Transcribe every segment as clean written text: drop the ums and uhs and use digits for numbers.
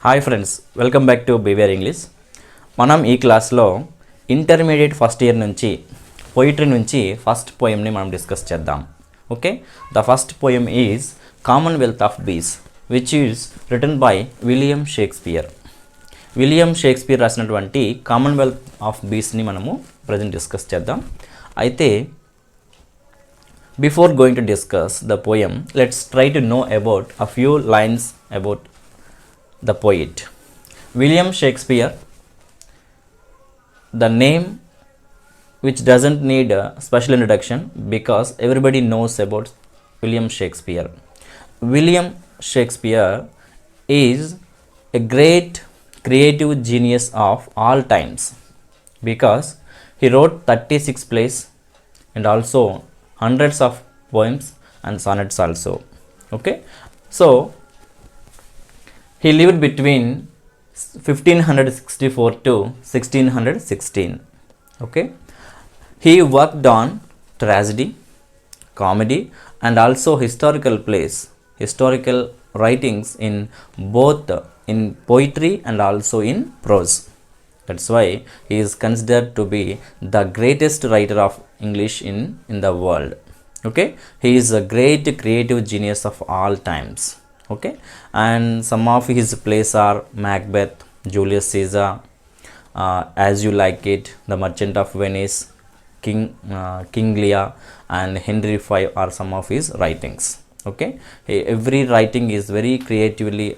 Hi friends, welcome back to BVR English. మనం ఈ క్లాస్లో ఇంటర్మీడియట్ ఫస్ట్ ఇయర్ నుంచి పోయిటరీ నుంచి ఫస్ట్ పోయంని మనం డిస్కస్ చేద్దాం. Okay, the first poem is commonwealth of bees which is written by William Shakespeare. William Shakespeare రాసినటువంటి commonwealth of బీస్ని మనము ప్రజెంట్ డిస్కస్ చేద్దాం. అయితే before going to discuss the poem, let's try to know about a few lines about the poet. William Shakespeare, the name which doesn't need a special introduction because everybody knows about William Shakespeare. William Shakespeare is a great creative genius of all times because he wrote 36 plays and also hundreds of poems and sonnets also. Okay, so he lived between 1564 to 1616. Okay, he worked on tragedy, comedy and also historical plays, historical writings in both in poetry and also in prose. That's why he is considered to be the greatest writer of English in the world. Okay, he is a great creative genius of all times. Okay, and some of his plays are Macbeth, Julius Caesar, As You Like It, The Merchant of Venice, King Lear and Henry V are some of his writings. Okay, every writing is very creatively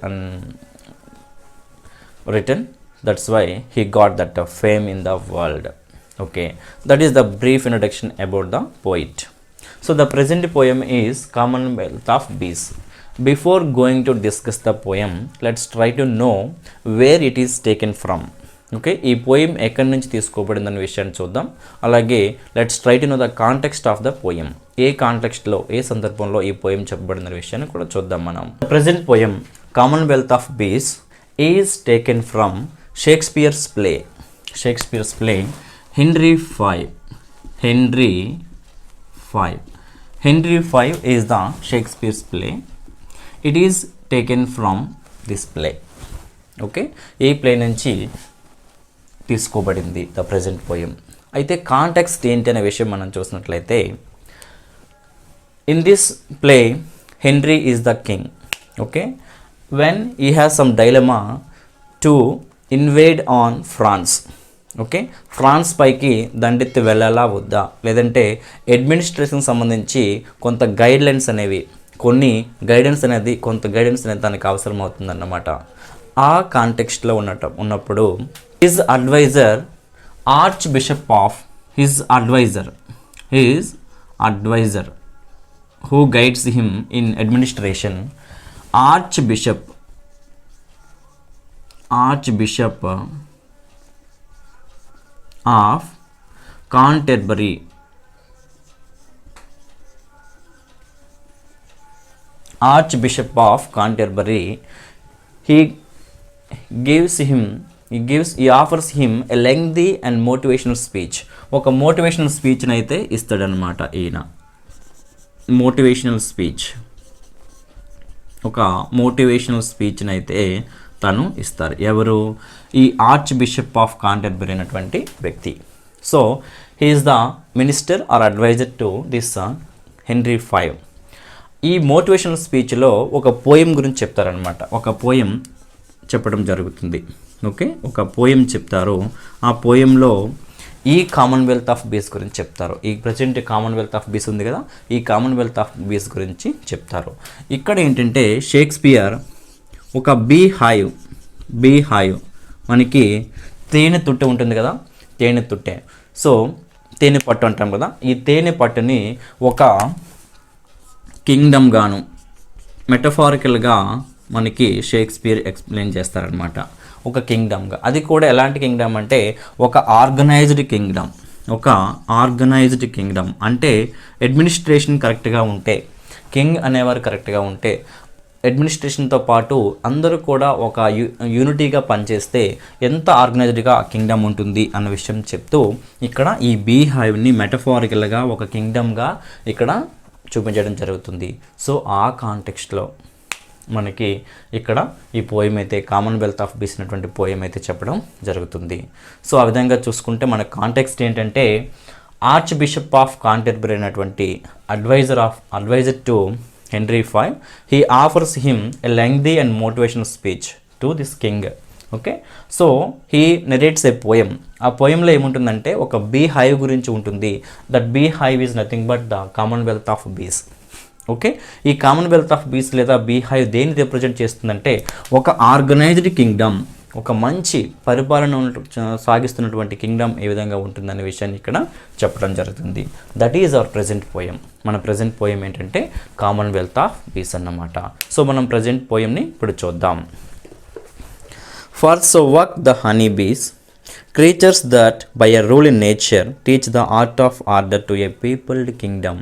written. That's why he got that fame in the world. Okay, that is the brief introduction about the poet. So the present poem is Commonwealth of Bees. Before going to discuss the poem, let's try to know where it is taken from. Okay, ఈ పోయం ఎక్కడి నుంచి తీసుకోబడిందనే విషయాన్ని చూద్దాం. అలాగే let's try to know the context of the poem. ఏ కాంటెక్స్ట్లో, ఏ సందర్భంలో ఈ పోయం చెప్పబడిందనే విషయాన్ని కూడా చూద్దాం మనం. Present poem commonwealth of bees is taken from Shakespeare's play Henry V. Henry V is the Shakespeare's play. It is taken from this play. Okay, ఈ ప్లే నుంచి తీసుకోబడింది ద ప్రెజెంట్ పోయం. అయితే కాంటెక్స్ట్ ఏంటి అనే విషయం మనం చూసినట్లయితే, in this play Henry is the king. Okay, when he has some dilemma to invade on France. Okay, France పైకి దండెత్తి వెళ్ళాలా వద్దా, లేదంటే అడ్మినిస్ట్రేషన్ సంబంధించి కొంత గైడ్లైన్స్ అనేవి కొంత గైడెన్స్ అనేది తనకు అవసరం అవుతుందన్నమాట. ఆ కాంటెక్స్ట్లో ఉన్నప్పుడు his advisor who guides him in administration, archbishop of Canterbury. Archbishop of Canterbury, he offers him a lengthy and motivational speech. ఒక మోటివేషనల్ స్పీచ్ని అయితే ఇస్తాడనమాట ఈయన. ఒక మోటివేషనల్ స్పీచ్ని అయితే తను ఇస్తారు. ఎవరు? ఈ ఆర్చ్ బిషప్ ఆఫ్ కాంటర్బరీ అయినటువంటి వ్యక్తి. So he's the minister or advisor to this Henry V. ఈ మోటివేషనల్ స్పీచ్లో ఒక పోయం గురించి చెప్తారనమాట. ఒక పోయం చెప్పడం జరుగుతుంది. ఓకే, ఒక పోయం చెప్తారు. ఆ పోయంలో ఈ కామన్వెల్త్ ఆఫ్ బీస్ గురించి చెప్తారు. ఈ ప్రజెంట్ కామన్వెల్త్ ఆఫ్ బీస్ ఉంది కదా, ఈ కామన్వెల్త్ ఆఫ్ బీస్ గురించి చెప్తారు. ఇక్కడ ఏంటంటే షేక్స్పియర్ ఒక బీ హైవ్ మనకి తేనె తుట్టె ఉంటుంది కదా, తేనె తుట్టె. సో తేనె పట్టు అంటాం కదా, ఈ తేనె పట్టుని ఒక కింగ్డమ్ గాను మెటఫారికల్గా మనకి షేక్స్పియర్ ఎక్స్ప్లెయిన్ చేస్తారనమాట. ఒక కింగ్డమ్గా, అది కూడా ఎలాంటి కింగ్డమ్ అంటే ఒక ఆర్గనైజ్డ్ కింగ్డమ్ అంటే అడ్మినిస్ట్రేషన్ కరెక్ట్గా ఉంటే, కింగ్ అనేవారు కరెక్ట్గా ఉంటే, అడ్మినిస్ట్రేషన్తో పాటు అందరూ కూడా ఒక యూనిటీగా పనిచేస్తే ఎంత ఆర్గనైజ్డ్గా కింగ్డమ్ ఉంటుంది అన్న విషయం చెప్తూ ఇక్కడ ఈ బీ హైవ్ని మెటఫారికల్గా ఒక కింగ్డమ్గా ఇక్కడ చూపించడం జరుగుతుంది. సో ఆ కాంటెక్స్ట్లో మనకి ఇక్కడ ఈ పోయం అయితే కామన్వెల్త్ ఆఫ్ పీస్ అనేటువంటి పోయం అయితే చెప్పడం జరుగుతుంది. సో ఆ విధంగా చూసుకుంటే మన కాంటెక్స్ట్ ఏంటంటే ఆర్చ్ బిషప్ ఆఫ్ కాంటెర్బరీ అయినటువంటి advisor to Henry V, he offers him a lengthy and motivational speech to this king. Okay, so he narrates a poem. ఆ పోయంలో ఏముంటుందంటే ఒక బీ హైవ్ గురించి ఉంటుంది. That beehive is nothing but the commonwealth of bees. Okay, ఈ commonwealth of bees లేదా be hive దేన్ని represent చేస్తుందంటే ఒక ఆర్గనైజ్డ్ కింగ్డమ్, ఒక మంచి పరిపాలన సాగిస్తున్నటువంటి కింగ్డమ్ ఏ విధంగా ఉంటుందనే విషయాన్ని ఇక్కడ చెప్పడం జరుగుతుంది. That is our present poem. మన ప్రజెంట్ పోయం ఏంటంటే కామన్వెల్త్ ఆఫ్ పీస్ అన్నమాట. సో మనం ప్రజెంట్ పోయంని ఇప్పుడు చూద్దాం. For so work the honeybees, creatures that by a rule in nature teach the art of order to a peopled kingdom.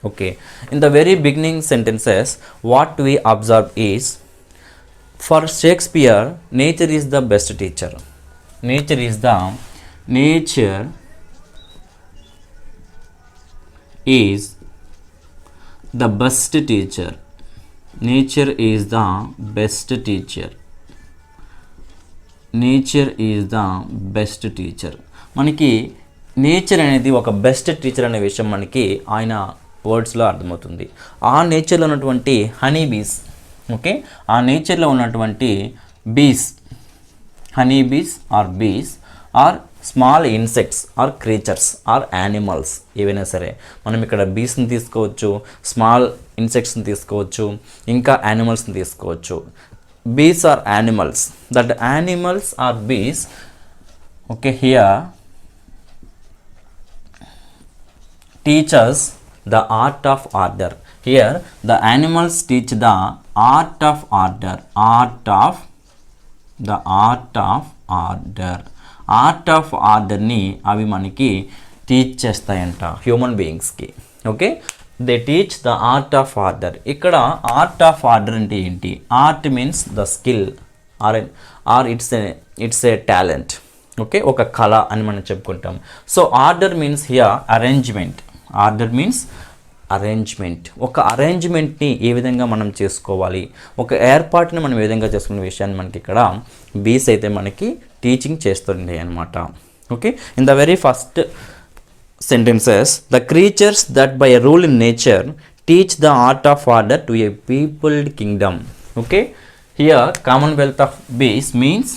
Okay, in the very beginning sentences what we observe is, for Shakespeare nature is the best teacher. Nature is the best teacher. Nature is the best teacher. Nature is the best teacher. మనకి nature అనేది ఒక best teacher అనే విషయం మనకి ఆయన వర్డ్స్లో అర్థమవుతుంది. ఆ నేచర్లో ఉన్నటువంటి హనీ బీస్, ఓకే, ఆ నేచర్లో ఉన్నటువంటి బీస్, honey bees or bees are small insects or creatures or animals ఏవైనా సరే. మనం ఇక్కడ బీస్ని తీసుకోవచ్చు, స్మాల్ ఇన్సెక్ట్స్ని తీసుకోవచ్చు, ఇంకా యానిమల్స్ని తీసుకోవచ్చు. Bees are animals. That animals are bees. Okay, here teach us the art of order. Here the animals teach the art of order. Art of order ని అవి మనకి టీచ్ చేస్తాయంట హ్యూమన్ బీయింగ్స్కి. Okay, they teach the art of order. ఇక్కడ art of order అంటే ఏంటి? Art means the skill or it's a talent. Okay, ఒక కళ అని మనం చెప్పుకుంటాం. So order means here arrangement. Order means arrangement. ఒక అరేంజ్మెంట్ని ఏ విధంగా మనం చేసుకోవాలి, ఒక ఏర్పాటుని మనం ఏ విధంగా చేసుకునే విషయాన్ని మనకి ఇక్కడ బీస్ అయితే మనకి టీచింగ్ చేస్తుంది అనమాట. Okay, in the very first sentences, the creatures that by a rule in nature teach the art of order to a peopled kingdom. Okay, here commonwealth of bees means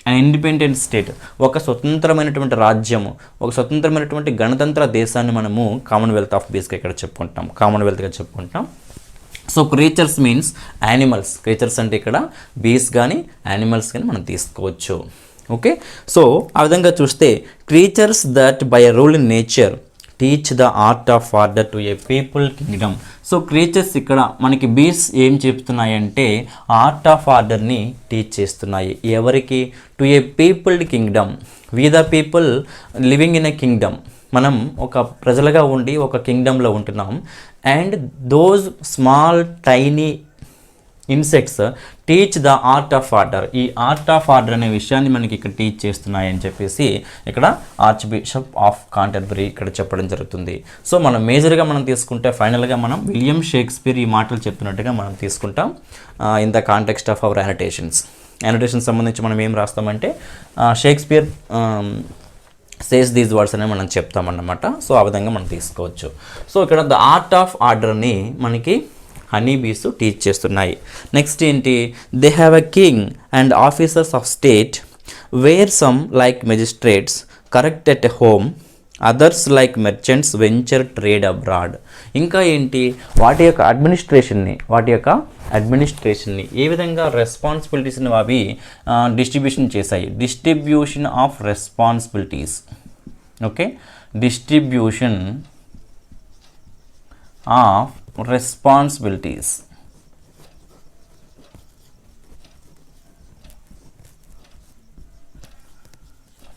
an independent state. ఒక స్వతంత్రమైనటువంటి రాజ్యము, ఒక స్వతంత్రమైనటువంటి గణతంత్ర దేశాన్ని మనము Commonwealth of బీస్గా ఇక్కడ చెప్పుకుంటాం, కామన్వెల్త్గా చెప్పుకుంటాం. So creatures means animals. Creatures అంటే ఇక్కడ బీస్ కానీ యానిమల్స్ కానీ మనం తీసుకోవచ్చు. ఓకే, సో ఆ విధంగా చూస్తే creatures that by a rule in nature teach the art of order to a people kingdom. So creatures ఇక్కడ మనకి బీస్ ఏం చెప్తున్నాయంటే ఆర్ట్ ఆఫ్ ఆర్డర్ని టీచ్ చేస్తున్నాయి. ఎవరికి? To a peopled kingdom. We the people living in a kingdom. మనం ఒక ప్రజలుగా ఉండి ఒక కింగ్డమ్లో ఉంటున్నాం. And those small tiny insects teach the art of order. ఈ ఆర్ట్ ఆఫ్ ఆర్డర్ అనే విషయాన్ని మనకి ఇక్కడ టీచ్ చేస్తున్నాయి అని చెప్పేసి ఇక్కడ ఆర్చ్ బిషప్ ఆఫ్ కాంటర్బరీ ఇక్కడ చెప్పడం జరుగుతుంది. సో మనం మేజర్గా మనం తీసుకుంటే ఫైనల్గా మనం విలియం షేక్స్పియర్ ఈ మాటలు చెప్తున్నట్టుగా మనం తీసుకుంటాం in the context of our annotations. Annotation సంబంధించి మనం ఏం రాస్తామంటే షేక్స్పియర్ సేస్ దీస్ వర్డ్స్ అనేవి మనం చెప్తామన్నమాట. సో ఆ విధంగా మనం తీసుకోవచ్చు. సో ఇక్కడ ద ఆర్ట్ ఆఫ్ ఆర్డర్ని మనకి హనీ బీస్ టీచ్ చేస్తున్నాయి. నెక్స్ట్ ఏంటి? They have a king and officers of state where some like magistrates correct at a home, others like merchants venture trade abroad. ఇంకా ఏంటి? వాటి యొక్క అడ్మినిస్ట్రేషన్ని ఏ విధంగా రెస్పాన్సిబిలిటీస్ని అవి డిస్ట్రిబ్యూషన్ చేశాయి. Distribution of responsibilities. Okay, distribution of responsibilities.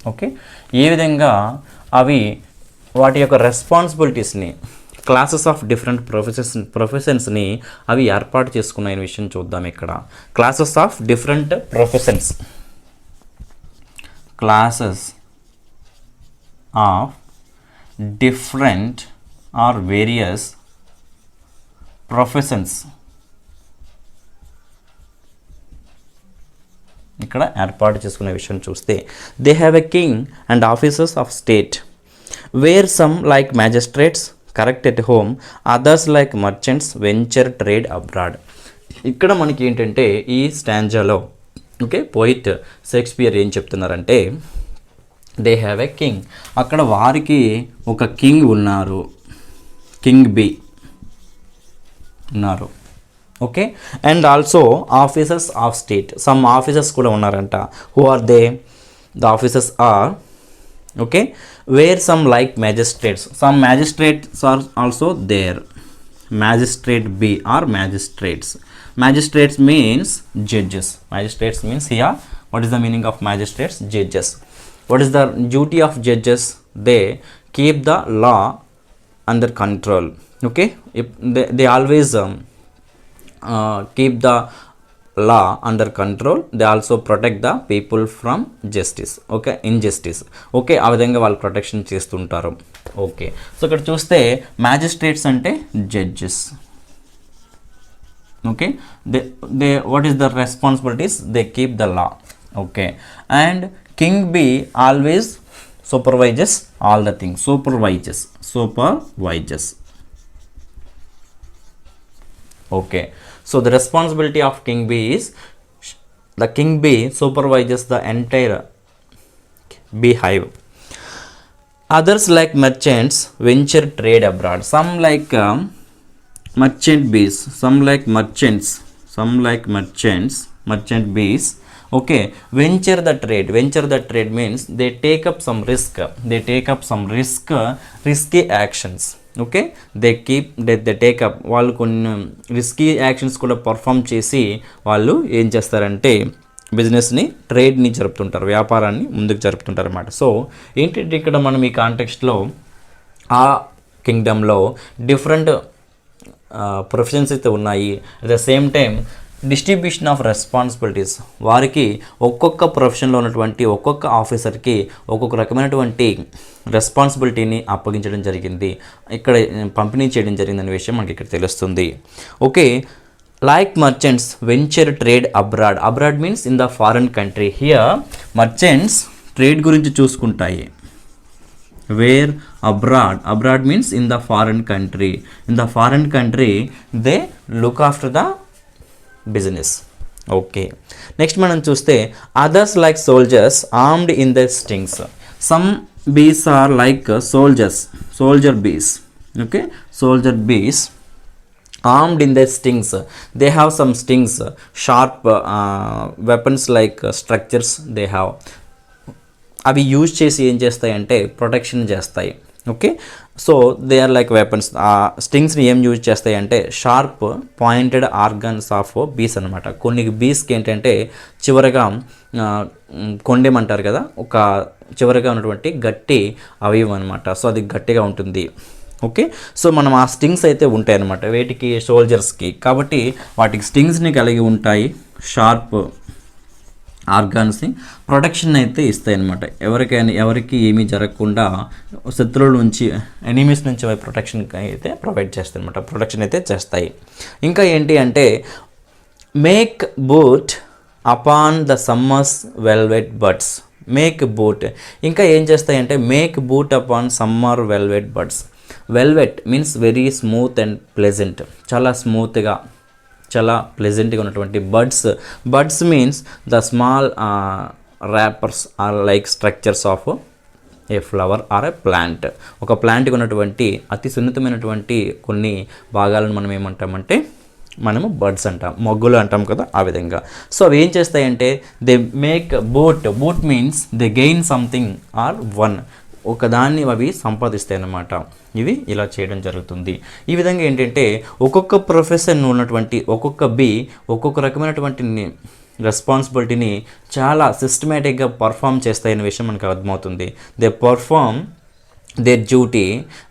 Okay, ఏ విధంగా అవి వాటి యొక్క రెస్పాన్సిబిలిటీస్ని క్లాసెస్ ఆఫ్ డిఫరెంట్ ప్రొఫెషన్స్ని అవి ఏర్పాటు చేసుకున్న విషయం చూద్దాం. ఇక్కడ classes of different professions, classes of different or various professions ఇక్కడ ఏర్పాటు చేసుకునే విషయం చూస్తే they have a king and officers of state where some like magistrates correct at home others like merchants venture trade abroad. ఇక్కడ మనకి ఏంటంటే ఈ స్టాంజాలో okay poet Shakespeare ఏం చెప్తున్నారంటే దే హ్యావ్ ఎ కింగ్, అక్కడ వారికి ఒక కింగ్ ఉన్నారు, కింగ్ బి ఉన్నారు okay, and also officers of state, some officers కూడా ఉన్నారంట. Who are they? The officers are okay where some like magistrates, some magistrates are also there. Magistrate bee or magistrates. Magistrates means judges. Magistrates means here what is the meaning of magistrates? Judges. What is the duty of judges? They keep the law under control. Okay, if they always keep the law under control. They also protect the people from justice. Okay, injustice. Okay, ఆ విధంగా వాళ్ళు protection చేస్తుంటారు. Okay, so ఇక్కడ చూస్తే magistrates అంటే judges. okay they what is the responsibilities? They keep the law. okay, and king b always supervises all the things. supervises okay, so the responsibility of king b is the king b supervises the entire beehive. Others like merchants venture trade abroad. Some like merchant bees, some like merchants, merchant bees okay venture the trade means they take up some risky actions. okay, they take up వాళ్ళు కొన్ని risky actions కూడా perform చేసి వాళ్ళు ఏం చేస్తారంటే బిజినెస్ని ట్రేడ్ని జరుపుతుంటారు, వ్యాపారాన్ని ముందుకు జరుపుతుంటారు అన్నమాట. సో ఏంటంటే ఇక్కడ మనం ఈ కాంటెక్స్ట్లో ఆ కింగ్డమ్లో డిఫరెంట్ ప్రొఫెషన్స్ అయితే ఉన్నాయి. At the same time distribution of responsibilities, వారికి ఒక్కొక్క ప్రొఫెషన్లో ఉన్నటువంటి ఒక్కొక్క ఆఫీసర్కి ఒక్కొక్క రకమైనటువంటి రెస్పాన్సిబిలిటీని అప్పగించడం జరిగింది, ఇక్కడ పంపిణీ చేయడం జరిగిందనే విషయం మనకి ఇక్కడ తెలుస్తుంది. Okay, like merchants venture trade abroad. Abroad means in the foreign country. Here merchants trade గురించి చూసుకుంటాయి. where abroad means in the foreign country. In the foreign country they look after the business. okay, next మనం చూస్తే others like soldiers armed in their stings. some bees are like soldier bees. okay, soldier bees armed in their stings. They have some stings, sharp weapons like structures they have. అవి use చేసి ఏం చేస్తాయంటే protection చేస్తాయి. Okay, so they are like weapons. ఆ స్టింగ్స్ని ఏం use చేస్తాయి అంటే sharp pointed organs of bees అనమాట. కొన్ని బీస్కి ఏంటంటే చివరగా కొండేమంటారు కదా, ఒక చివరగా ఉన్నటువంటి గట్టి అవయవం అనమాట. సో అది గట్టిగా ఉంటుంది. ఓకే, సో మనం ఆ స్టింగ్స్ అయితే ఉంటాయి అనమాట వేటికి, సోల్జర్స్కి. కాబట్టి వాటికి స్టింగ్స్ని కలిగి ఉంటాయి, షార్ప్ ఆర్గాన్స్ని ప్రొటెక్షన్ అయితే ఇస్తాయి అన్నమాట. ఎవరికి ఏమీ జరగకుండా శత్రువుల నుంచి, ఎనిమీస్ నుంచి అవి ప్రొటెక్షన్ అయితే ప్రొవైడ్ చేస్తాయి అనమాట, ప్రొటెక్షన్ అయితే చేస్తాయి. ఇంకా ఏంటి అంటే make boot upon the summer's velvet buds. Make boot ఇంకా ఏం చేస్తాయంటే make boot upon summer velvet buds. Velvet means very smooth and pleasant, చాలా స్మూత్గా చాలా ప్లెజెంట్గా ఉన్నటువంటి buds means the small wrappers or like structures of a flower or a plant. ఒక ప్లాంట్కి ఉన్నటువంటి అతి సున్నితమైనటువంటి కొన్ని భాగాలను మనం ఏమంటామంటే మనము బడ్స్ అంటాం, మొగ్గులు అంటాం కదా, ఆ విధంగా. సో అవి ఏం చేస్తాయంటే they make boot means they gain something or one, ఒకదాన్ని అవి సంపాదిస్తాయి అన్నమాట. ఇవి ఇలా చేయడం జరుగుతుంది. ఈ విధంగా ఏంటంటే ఒక్కొక్క ప్రొఫెషన్ ఉన్నటువంటి ఒక్కొక్క బీ ఒక్కొక్క రకమైనటువంటి రెస్పాన్సిబిలిటీని చాలా సిస్టమేటిక్గా పర్ఫామ్ చేస్తాయనే విషయం మనకు అర్థమవుతుంది. They perform their duty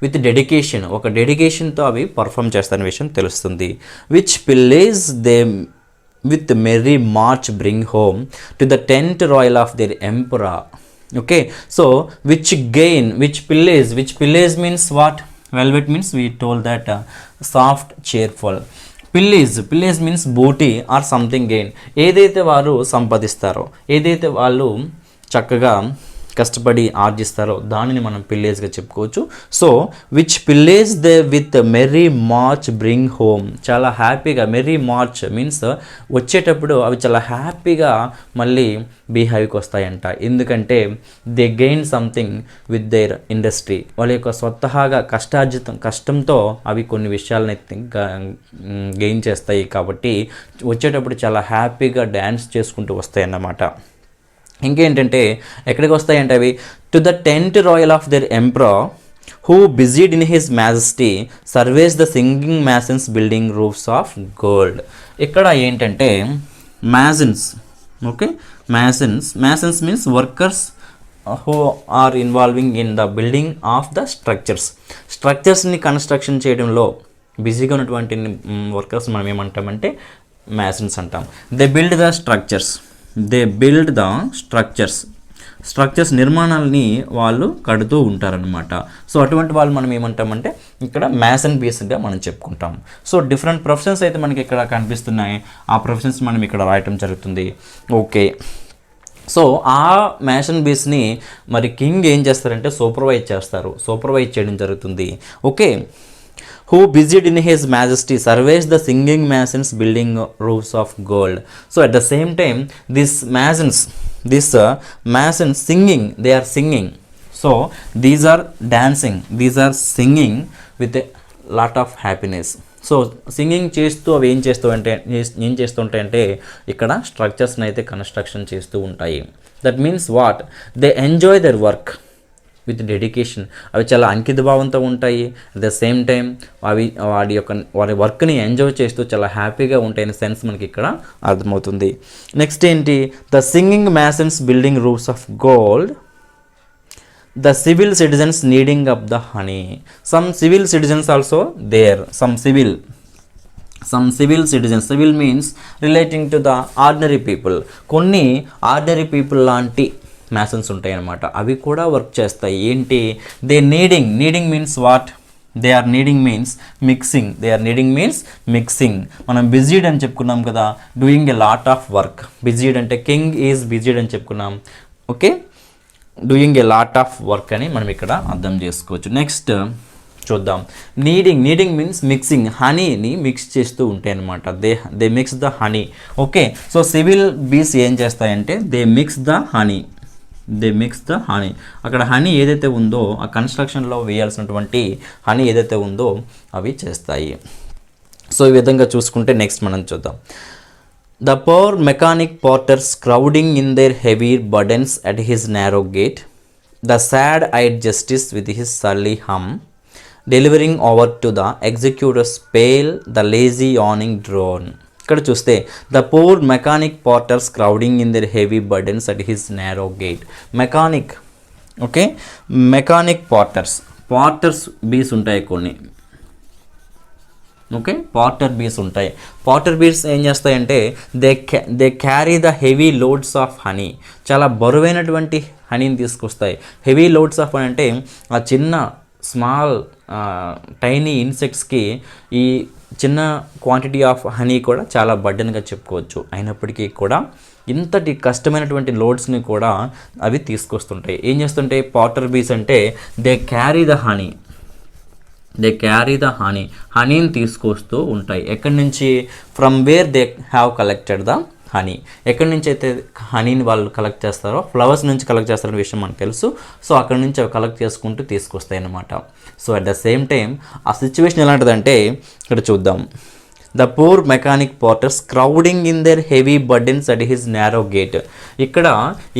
with dedication, ఒక డెడికేషన్తో అవి పర్ఫామ్ చేస్తాయనే విషయం తెలుస్తుంది. Which pillage they with merry march bring home to the tent royal of their emperor. okay, so which pillage means what? Velvet means we told that soft, cheerful. Pillage means booty or something gain. ఏదైతే వారు సంపాదిస్తారో, ఏదైతే వాళ్ళు చక్కగా కష్టపడి ఆర్జిస్తారో దానిని మనం పిల్లేజ్గా చెప్పుకోవచ్చు. So which pillage they with merry march bring home. చాలా హ్యాపీగా, మెర్రీ మార్చ్ మీన్స్ వచ్చేటప్పుడు అవి చాలా హ్యాపీగా మళ్ళీ బీహైవ్కి వస్తాయంట. ఎందుకంటే they gain something with their industry. వాళ్ళ యొక్క స్వతహాగా కష్టంతో అవి కొన్ని విషయాలని గెయిన్ చేస్తాయి కాబట్టి వచ్చేటప్పుడు చాలా హ్యాపీగా డ్యాన్స్ చేసుకుంటూ వస్తాయి అన్నమాట. ఇంకేంటంటే ఎక్కడికి వస్తాయంటే అవి to the tent royal of their emperor who busied in his majesty surveys the singing masons building roofs of gold. ఇక్కడ ఏంటంటే masons, okay, masons means workers who are involving in the building of the స్ట్రక్చర్స్ని construction చేయడంలో బిజీగా ఉన్నటువంటి workers మనం ఏమంటామంటే masons అంటాం. They build the structures నిర్మాణాలని వాళ్ళు కడుతూ ఉంటారనమాట. సో అటువంటి వాళ్ళు మనం ఏమంటామంటే ఇక్కడ మ్యాసన్ బీస్గా మనం చెప్పుకుంటాం. సో డిఫరెంట్ ప్రొఫెషన్స్ అయితే మనకి ఇక్కడ కనిపిస్తున్నాయి. ఆ ప్రొఫెషన్స్ మనం ఇక్కడ రాయటం జరుగుతుంది. ఓకే, సో ఆ మ్యాసన్ బీస్ని మరి కింగ్ ఏం చేస్తారంటే సూపర్వైజ్ చేయడం జరుగుతుంది. Okay, who busied in his majesty surveys the singing masons building roofs of gold. So at the same time this masons singing, they are singing. So these are dancing, these are singing with a lot of happiness. So singing చేస్తూ అవి ఏం చేస్తుంటాయంటే ఇక్కడ స్ట్రక్చర్స్ని అయితే construction చేస్తూ ఉంటాయి. That means what, they enjoy their work with dedication. అవి చాలా అంకిత భావంతో ఉంటాయి. అట్ ద సేమ్ టైం అవి వారి వర్క్ని ఎంజాయ్ చేస్తూ చాలా హ్యాపీగా ఉంటాయనే సెన్స్ మనకి ఇక్కడ అర్థమవుతుంది. నెక్స్ట్ ఏంటి, the singing masons building roofs of gold, the civil citizens kneading up the honey. Some civil citizens also there, some civil citizens, civil means relating to the ordinary people. కొన్ని ordinary people లాంటి masons ఉంటాయి అన్నమాట. అవి కూడా work చేస్తాయి. ఏంటి, they kneading means what, they are kneading means mixing. మనం busied అని చెప్పుకున్నాం కదా, doing a lot of work. Busied అంటే కింగ్ ఈజ్ బిజీడ్ అని చెప్పుకున్నాం. Okay, doing a lot of work అని మనం ఇక్కడ అర్థం చేసుకోవచ్చు. నెక్స్ట్ చూద్దాం, నీడింగ్ మీన్స్ మిక్సింగ్. హనీని మిక్స్ చేస్తూ ఉంటాయి అనమాట. They mix the honey. Okay, so civil బీస్ ఏం చేస్తాయంటే దే మిక్స్ ద హనీ. అక్కడ హనీ ఏదైతే ఉందో ఆ కన్స్ట్రక్షన్లో వేయాల్సినటువంటి హనీ ఏదైతే ఉందో అవి చేస్తాయి. సో ఈ విధంగా చూసుకుంటే నెక్స్ట్ మనం చూద్దాం. The poor mechanic porters crowding in their heavy burdens at his narrow gate, the sad eyed justice with his surly hum, delivering over to the executors pale the lazy yawning drone. ఇక్కడ చూస్తే the poor mechanic porters crowding in their heavy burdens at his narrow gate. Mechanic porters bees ఉంటాయి కొన్ని. Okay, porter bees ఏం చేస్తాయంటే they carry the heavy loads of honey. చాలా బరువైనటువంటి హనీని తీసుకొస్తాయి. Heavy loads of honey అంటే ఆ చిన్న స్మాల్ టైనీ ఇన్సెక్ట్స్కి ఈ చిన్న క్వాంటిటీ ఆఫ్ హనీ కూడా చాలా బర్డెన్గా చెప్పుకోవచ్చు. అయినప్పటికీ కూడా ఇంతటి కష్టమైనటువంటి లోడ్స్ని కూడా అవి తీసుకొస్తుంటాయి. ఏం చేస్తుంటాయి పాటర్ బీస్ అంటే దే క్యారీ ద హనీని తీసుకొస్తూ ఉంటాయి. ఎక్కడి నుంచి, from where they have collected the honey. ఎక్కడి నుంచి అయితే హనీని వాళ్ళు కలెక్ట్ చేస్తారో, ఫ్లవర్స్ నుంచి కలెక్ట్ చేస్తారనే విషయం మనకు తెలుసు. సో అక్కడి నుంచి అవి కలెక్ట్ చేసుకుంటూ తీసుకొస్తాయి అన్నమాట. So at the same time ఆ సిచ్యువేషన్ ఎలాంటిదంటే ఇక్కడ చూద్దాం. The poor mechanic porters crowding in their heavy burdens at his narrow gate. ఇక్కడ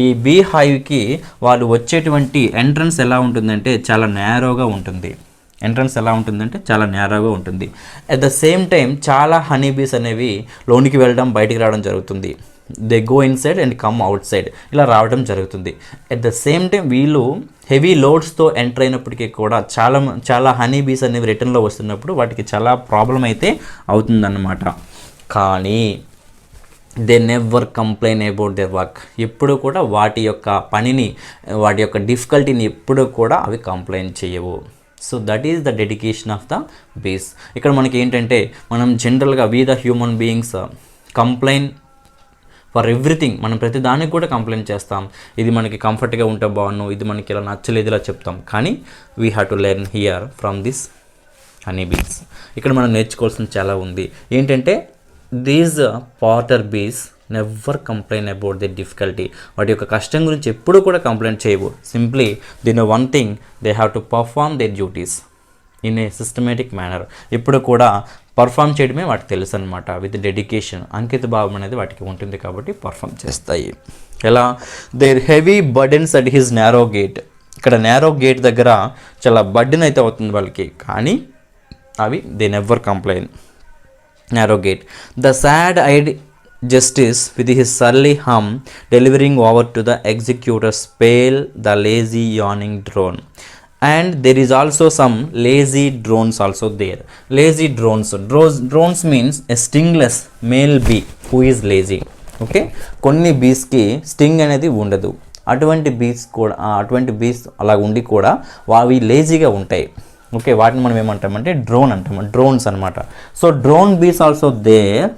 ఈ బీ హైవ్కి వాళ్ళు వచ్చేటువంటి ఎంట్రన్స్ ఎలా ఉంటుందంటే చాలా నేరోగా ఉంటుంది. అట్ ద సేమ్ టైం చాలా హనీ బీస్ అనేవి లోనికి వెళ్ళడం, బయటికి రావడం జరుగుతుంది. They go inside and come out side, ఇలా రావడం జరుగుతుంది. అట్ ద సేమ్ టైం వీళ్ళు హెవీ లోడ్స్తో ఎంటర్ అయినప్పటికీ కూడా చాలా హనీ బీస్ అనేవి రిటర్న్లో వస్తున్నప్పుడు వాటికి చాలా ప్రాబ్లం అయితే అవుతుందన్నమాట. కానీ they never complain about their work. ఎప్పుడు కూడా వాటి యొక్క పనిని, వాటి యొక్క డిఫికల్టీని ఎప్పుడు కూడా అవి కంప్లైంట్ చేయవు. So that is the dedication of the bees. ఇక్కడ మనకి ఏంటంటే మనం జనరల్గా we the human beings complaint for everything, మనం ప్రతి దానికి కూడా కంప్లైంట్ చేస్తాం. ఇది మనకి కంఫర్ట్గా ఉంటే బాగున్నాను, ఇది మనకి ఇలా నచ్చలేదు, ఇలా చెప్తాం. కానీ we have to learn here from this honey bees. ఇక్కడ మనం నేర్చుకోవాల్సింది చాలా ఉంది. ఏంటంటే దీస్ పాటర్ బీస్ never complaint about the difficulty. వాటి యొక్క కష్టం గురించి ఎప్పుడూ కూడా కంప్లైంట్ చేయవు. Simply they know one thing, they have to perform there duties in a systematic manner. ఇప్పుడు కూడా పర్ఫామ్ చేయడమే వాటికి తెలుసు అనమాట. విత్ డెడికేషన్, అంకిత భావం అనేది వాటికి ఉంటుంది కాబట్టి పర్ఫామ్ చేస్తాయి. ఎలా? Their heavy burdens at his narrow gate. ఇక్కడ నారో గేట్ దగ్గర చాలా బర్డెన్ అయితే అవుతుంది వాళ్ళకి, కానీ అవి they never complain. Narrow gate. The sad eyed justice with his surly hum delivering over to the executor's pale the lazy yawning drone. And there is also some lazy drones also there. Lazy drones means a stingless male bee who is lazy. Okay, కొన్ని బీస్కి sting అనేది ఉండదు. అటువంటి బీస్ అలా ఉండి కూడా అవి లేజీగా ఉంటాయి. ఓకే, వాటిని మనం ఏమంటామంటే డ్రోన్ అంటాము, డ్రోన్స్ అనమాట. So drone bees also there.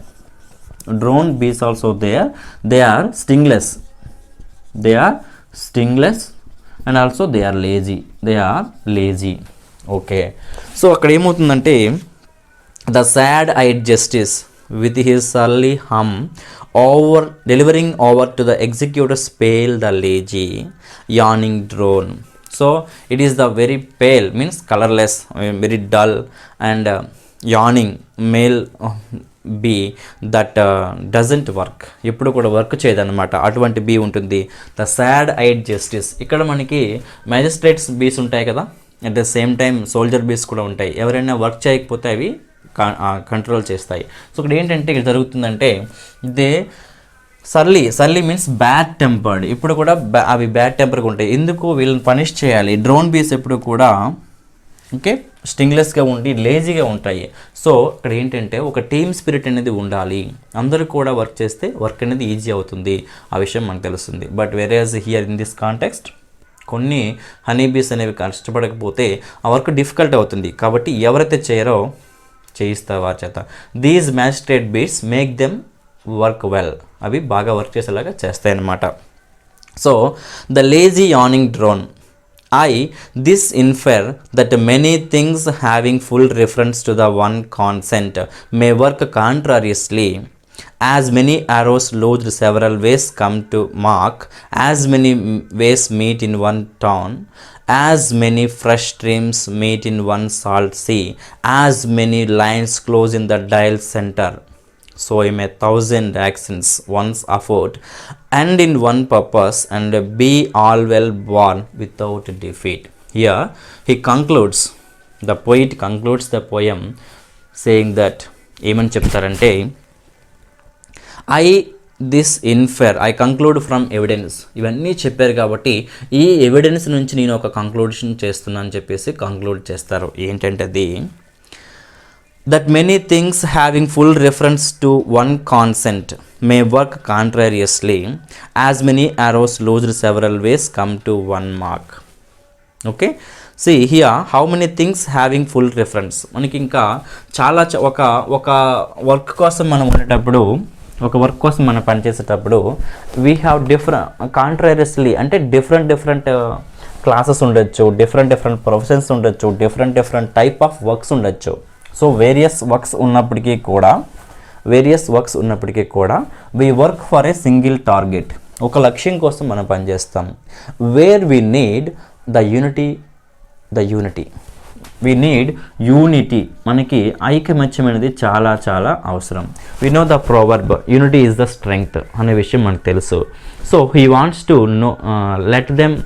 Drone bees also there. They are stingless and also they are lazy. Okay, so అక్కడ ఏమవుతుందంటే the sad eyed justice with his surly hum delivering over to the executor's pale the lazy yawning drone. So it is the very pale means colorless, very dull and yawning male bee that doesn't work, ఎప్పుడు కూడా work చేయదన్నమాట. అటువంటి bee ఉంటుంది. The sad eyed justice. ఇక్కడ మనకి magistrates bees ఉంటాయి కదా, at the same time soldier bees కూడా ఉంటాయి. ఎవరైనా వర్క్ చేయకపోతే అవి కంట్రోల్ చేస్తాయి. సో ఇక్కడ ఏంటంటే ఇక్కడ జరుగుతుందంటే ఇదే సర్లీ మీన్స్ బ్యాడ్ టెంపర్డ్. ఇప్పుడు కూడా అవి బ్యాడ్ టెంపర్గా ఉంటాయి. ఎందుకు? వీళ్ళని పనిష్ చేయాలి. డ్రోన్ బీస్ ఎప్పుడు కూడా ఓకే స్టింగ్లెస్గా ఉండి లేజీగా ఉంటాయి. సో ఇక్కడ ఏంటంటే ఒక టీమ్ స్పిరిట్ అనేది ఉండాలి. అందరూ కూడా వర్క్ చేస్తే వర్క్ అనేది ఈజీ అవుతుంది. ఆ విషయం మనకు తెలుస్తుంది. బట్ వెరాజ్ హియర్ ఇన్ దిస్ కాంటెక్స్ట్ కొన్ని హనీ బీస్ అనేవి కష్టపడకపోతే ఆ వర్క్ డిఫికల్ట్ అవుతుంది. కాబట్టి ఎవరైతే చేయరో చేయిస్తారు వారి చేత. These magistrate bees make them work well. అవి బాగా వర్క్ చేసేలాగా చేస్తాయన్నమాట. So the lazy yawning drone. This infer that many things having full reference to the one consent may work contrariously. As many arrows lodged several ways come to mark, as many ways meet in one town, as many fresh streams meet in one salt sea, as many lines close in the dial center. So in 1,000 accents once afoot, and in one purpose, and be all well born without defeat. Here he concludes, the poet concludes the poem saying that ఏమని చెప్తారంటే I conclude from evidence. ఇవన్నీ చెప్పారు కాబట్టి ఈ evidence నుంచి నేను ఒక conclusion చేస్తున్నాను చెప్పేసి కంక్లూడ్ చేస్తారు. ఏంటంటే అది that many things having full reference to one consent may work contrariously, as many arrows lodged several ways come to one mark. Okay, see here how many things having full reference. మనకి ఇంకా చాలా ఒక work కోసం మనం ఉండేటప్పుడు, ఒక work కోసం మనం పనిచేసేటప్పుడు వీ హ్యావ్ కాంట్రారియస్లీ అంటే డిఫరెంట్ క్లాసెస్ ఉండొచ్చు, డిఫరెంట్ ప్రొఫెషన్స్ ఉండొచ్చు, డిఫరెంట్ టైప్ ఆఫ్ వర్క్స్ ఉండొచ్చు. సో వేరియస్ వర్క్స్ ఉన్నప్పటికీ కూడా we work for a single target. ఒక లక్ష్యం కోసం మనం పనిచేస్తాం. Where we need the unity we need unity. మనకి ఐకమత్యం అనేది చాలా అవసరం. We know the proverb unity is the strength అనే విషయం మనకు తెలుసు. So he wants to know let them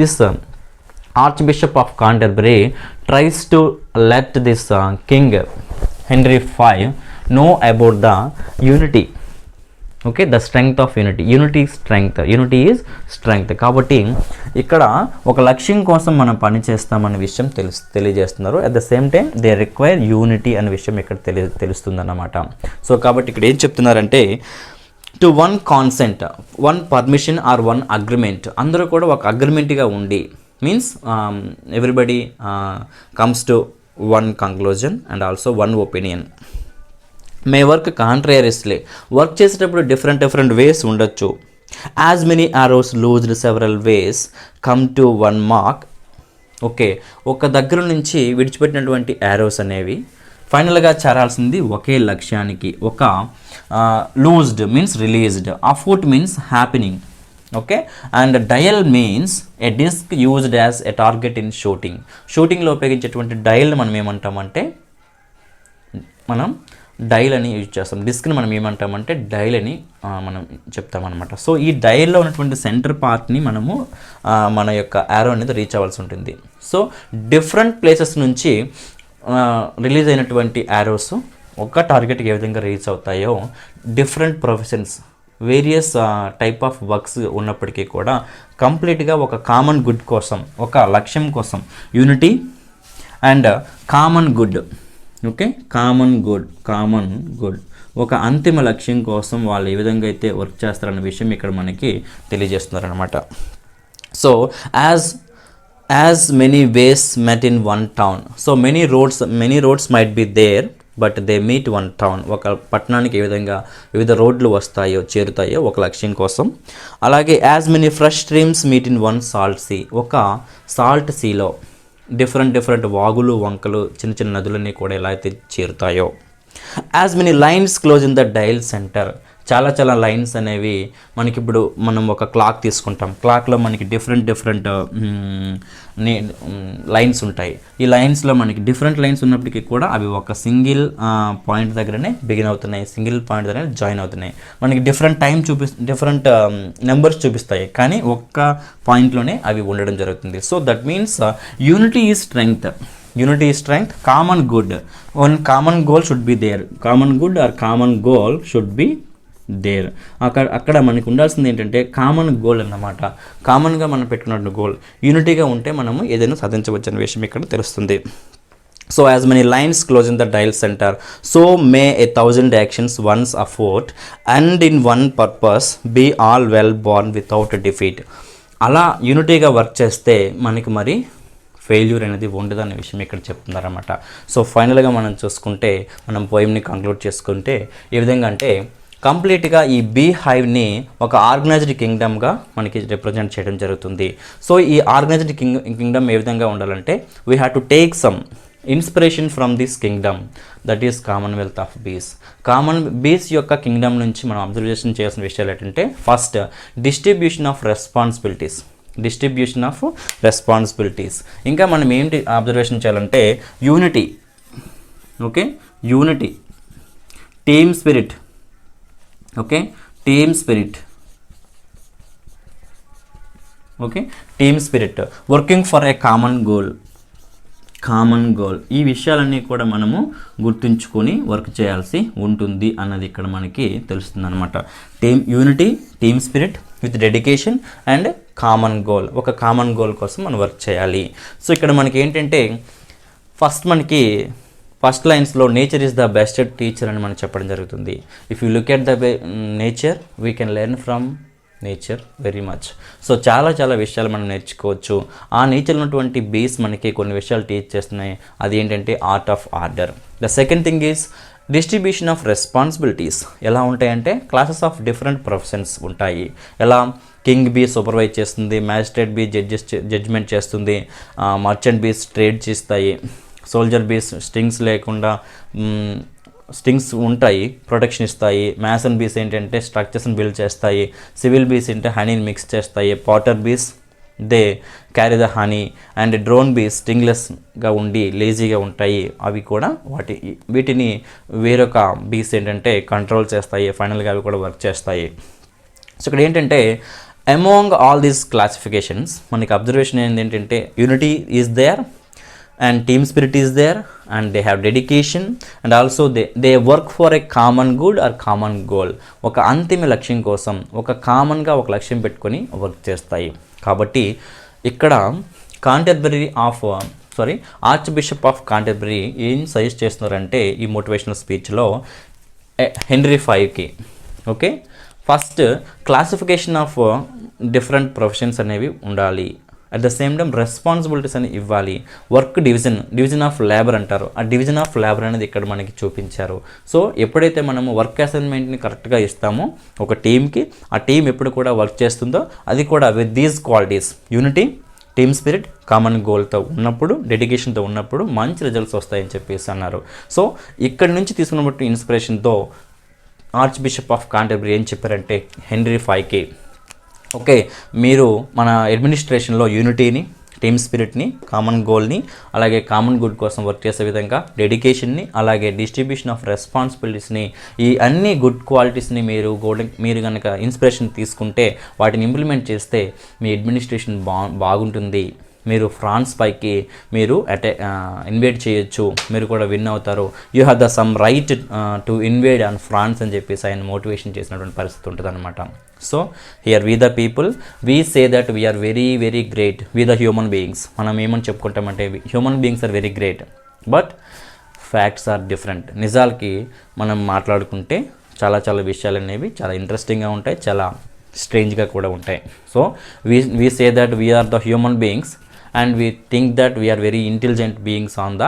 this Archbishop of Canterbury tries to let this King Henry V know about the unity. Okay, the strength of unity. Unity is strength. కాబట్టి ఇక్కడ ఒక లక్ష్యం కోసం మనం పని చేస్తామనే విషయం తెలియజేస్తున్నారు. At the same time they require unity అనే విషయం ఇక్కడ తెలుస్తుంది అన్నమాట. సో కాబట్టి ఇక్కడ ఏం చెప్తున్నారంటే to one consent, one permission or one agreement. అందరూ కూడా ఒక అగ్రిమెంట్గా ఉండి means everybody comes to one conclusion and also one opinion. May work contrariously, work చేసేటప్పుడు డిఫరెంట్ వేస్ ఉండొచ్చు. As many arrows loosed several ways come to one mark. Okay, ఒక దగ్గర నుంచి విడిచిపెట్టినటువంటి యారోస్ అనేవి ఫైనల్గా చేరాల్సింది ఒకే లక్ష్యానికి. ఒక loosed means released, afoot means happening. Okay, and dial means a disc used as a target in shooting. షూటింగ్లో ఉపయోగించేటువంటి డయల్ మనం ఏమంటామంటే మనం డైల్ అని యూజ్ చేస్తాం. డిస్క్ని మనం ఏమంటామంటే డైల్ అని మనం చెప్తామన్నమాట. సో ఈ డైల్లో ఉన్నటువంటి సెంటర్ పార్ట్ని మనము మన యొక్క యారో అనేది రీచ్ అవ్వాల్సి ఉంటుంది. సో డిఫరెంట్ ప్లేసెస్ నుంచి రిలీజ్ అయినటువంటి యారోస్ ఒక టార్గెట్కి ఏ విధంగా రీచ్ అవుతాయో, different professions various type of works ఉన్నప్పటికీ కూడా కంప్లీట్గా ఒక కామన్ గుడ్ కోసం, ఒక లక్ష్యం కోసం, unity and common good. Okay, common good ఒక అంతిమ లక్ష్యం కోసం వాళ్ళు ఏ విధంగా అయితే వర్క్ చేస్తారన్న విషయం ఇక్కడ మనకి తెలియజేస్తున్నారనమాట. So as many ways met in one town. So many roads might be there but they meet one town. ఒక పట్టణానికి ఏ విధంగా వివిధ రోడ్లు వస్తాయో చేరుతాయో ఒక లక్ష్యం కోసం. అలాగే as many fresh streams meet in one salt sea. ఒక సాల్ట్ సీలో డిఫరెంట్ వాగులు వంకలు చిన్న నదులన్నీ కూడా ఎలా అయితే చేరుతాయో. As many lines close in the dial centre. చాలా లైన్స్ అనేవి మనకి ఇప్పుడు మనం ఒక క్లాక్ తీసుకుంటాం. క్లాక్లో మనకి డిఫరెంట్ లైన్స్ ఉంటాయి. ఈ లైన్స్లో మనకి డిఫరెంట్ లైన్స్ ఉన్నప్పటికీ కూడా అవి ఒక సింగిల్ పాయింట్ దగ్గరనే బిగిన్ అవుతున్నాయి, సింగిల్ పాయింట్ దగ్గర జాయిన్ అవుతున్నాయి. మనకి డిఫరెంట్ డిఫరెంట్ నెంబర్స్ చూపిస్తాయి, కానీ ఒక్క పాయింట్లోనే అవి ఉండడం జరుగుతుంది. So that means unity is strength. Common good, one common goal should be there. Common good or common goal should be there. అక్కడ మనకు ఉండాల్సింది ఏంటంటే కామన్ గోల్ అన్నమాట. కామన్గా మనం పెట్టుకున్న గోల్ యూనిటీగా ఉంటే మనము ఏదైనా సాధించవచ్చు అనే విషయం ఇక్కడ తెలుస్తుంది. So as many lines close in the dial centre, so may 1,000 actions once afoot and in one purpose be all well borne without defeat. అలా యూనిటీగా వర్క్ చేస్తే మనకి మరి ఫెయిల్యూర్ అనేది ఉండదు అనే విషయం ఇక్కడ చెప్తున్నారన్నమాట. సో ఫైనల్గా మనం చూసుకుంటే, మనం పోయిమ్ని కంక్లూడ్ చేసుకుంటే ఏ విధంగా అంటే కంప్లీట్గా ఈ బీ హైవ్ని ఒక ఆర్గనైజ్డ్ కింగ్డమ్గా మనకి రిప్రజెంట్ చేయడం జరుగుతుంది. సో ఈ ఆర్గనైజ్డ్ కింగ్డమ్ ఏ విధంగా ఉండాలంటే we have to take some inspiration from this Kingdom, that is Commonwealth of బీస్. కామన్ బీస్ యొక్క కింగ్డమ్ నుంచి మనం అబ్జర్వేషన్ చేయాల్సిన విషయాలు ఏంటంటే, ఫస్ట్ డిస్ట్రిబ్యూషన్ ఆఫ్ రెస్పాన్సిబిలిటీస్. ఇంకా మనం ఏంటి అబ్జర్వేషన్ చేయాలంటే unity. Okay, unity, team spirit. Okay, team spirit, working for a common goal. ఈ విషయాలన్నీ కూడా మనము గుర్తుంచుకొని వర్క్ చేయాల్సి ఉంటుంది అన్నది ఇక్కడ మనకి తెలుస్తుంది అనమాట. Unity, team spirit with dedication and common goal. ఒక కామన్ గోల్ కోసం మనం వర్క్ చేయాలి. సో ఇక్కడ మనకి ఏంటంటే ఫస్ట్ లైన్స్లో nature is the best teacher అని మనం చెప్పడం జరుగుతుంది. If you look at the nature we can learn from nature very much. So చాలా విషయాలు మనం నేర్చుకోవచ్చు. ఆ నేచర్ ఉన్నటువంటి బీస్ మనకి కొన్ని విషయాలు టీచ్ చేస్తున్నాయి. అది ఏంటంటే art of order. The second thing is distribution of responsibilities. ఎలా ఉంటాయంటే క్లాసెస్ ఆఫ్ డిఫరెంట్ ప్రొఫెషన్స్ ఉంటాయి. ఎలా కింగ్ బీ సూపర్వైజ్ చేస్తుంది, మ్యాజిస్ట్రేట్ బీ జడ్జ్మెంట్ చేస్తుంది, మర్చెంట్ బీస్ ట్రేడ్ చేస్తాయి, సోల్జర్ బీస్ స్ట్రింగ్స్ లేకుండా స్ట్రింగ్స్ ఉంటాయి, ప్రొటెక్షన్ ఇస్తాయి. మ్యాసన్ బీస్ ఏంటంటే స్ట్రక్చర్స్ని బిల్డ్ చేస్తాయి. సివిల్ బీస్ అంటే హనీని మిక్స్ చేస్తాయి. పాటర్ బీస్ they carry the honey. And drone బీస్ స్ట్రింగ్లెస్గా ఉండి లేజీగా ఉంటాయి. అవి కూడా వీటిని వేరొక బీస్ ఏంటంటే కంట్రోల్ చేస్తాయి. ఫైనల్గా అవి కూడా వర్క్ చేస్తాయి. సో ఇక్కడ ఏంటంటే అమాంగ్ ఆల్ దీస్ క్లాసిఫికేషన్స్ మనకి అబ్జర్వేషన్ ఏంటంటే unity is there and team spirit is there and they have dedication and also they work for a common good or common goal. ఒక అంతిమ లక్ష్యం కోసం ఒక కామన్గా ఒక లక్ష్యం పెట్టుకొని వర్క్ చేస్తాయి. కాబట్టి ఇక్కడ ఆర్చ్ బిషప్ ఆఫ్ కాంటర్బరీ ఏం సజెస్ట్ చేస్తున్నారంటే ఈ మోటివేషనల్ స్పీచ్లో హెన్రీ ఫైవ్కి first classification of different professions అనేవి ఉండాలి. At the same time responsibilities అని ఇవ్వాలి. వర్క్ డివిజన్ ఆఫ్ లేబర్ అంటారు. ఆ డివిజన్ ఆఫ్ లేబర్ అనేది ఇక్కడ మనకి చూపించారు. సో ఎప్పుడైతే మనము వర్క్ అసైన్మెంట్ని కరెక్ట్గా ఇస్తామో ఒక టీమ్కి, ఆ టీం ఎప్పుడు కూడా వర్క్ చేస్తుందో అది కూడా with these qualities, unity, team spirit, common గోల్తో ఉన్నప్పుడు, డెడికేషన్తో ఉన్నప్పుడు మంచి రిజల్ట్స్ వస్తాయని చెప్పేసి అన్నారు. సో ఇక్కడ నుంచి తీసుకున్నప్పుడు ఇన్స్పిరేషన్తో ఆర్చ్ బిషప్ ఆఫ్ కాంటర్బరీ ఏం చెప్పారంటే హెన్రీ ఫైకే, ఓకే, మీరు మన అడ్మినిస్ట్రేషన్లో యూనిటీని, టీమ్ స్పిరిట్ని, కామన్ గోల్ని, అలాగే కామన్ గుడ్ కోసం వర్క్ చేసే విధంగా డెడికేషన్ని, అలాగే డిస్ట్రిబ్యూషన్ ఆఫ్ రెస్పాన్సిబిలిటీస్ని, ఈ అన్ని గుడ్ క్వాలిటీస్ని మీరు కనుక ఇన్స్పిరేషన్ తీసుకుంటే వాటిని ఇంప్లిమెంట్ చేస్తే మీ అడ్మినిస్ట్రేషన్ బాగుంటుంది. మీరు ఫ్రాన్స్ పైకి మీరు ఇన్వైట్ చేయొచ్చు, మీరు కూడా విన్ అవుతారు. You have the some right to invade on France అని చెప్పేసి ఆయన మోటివేషన్ చేసినటువంటి పరిస్థితి ఉంటుంది అనమాట. So here we the people we say that we are very very great, we the human beings. మనం ఏమని చెప్పుకుంటామంటే human beings are very great, but facts are different. నిజాలకి మనం మాట్లాడుకుంటే చాలా చాలా విషయాలు అనేవి చాలా ఇంట్రెస్టింగ్గా ఉంటాయి, చాలా స్ట్రేంజ్గా కూడా ఉంటాయి. So we say that we are the human beings and we think that we are very intelligent beings on the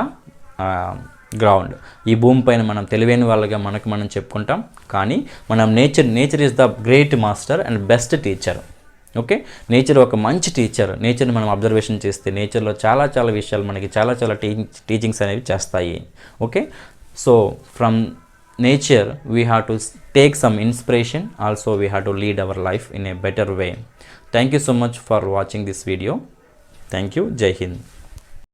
ground. ఈ భూమి పైన మనం తెలివైన వాళ్ళగా మనం చెప్పుకుంటాం, కానీ మనం nature is the great master and best teacher. Okay, nature ఒక మంచి టీచర్. నేచర్ని మనం అబ్జర్వేషన్ చేస్తే నేచర్లో చాలా చాలా విషయాలు మనకి చాలా చాలా టీచింగ్స్ అనేవి చేస్తాయి. Okay, so from nature we have to take some inspiration, also we have to lead our life in a better way. Thank you so much for watching this video. Thank you. Jai Hind.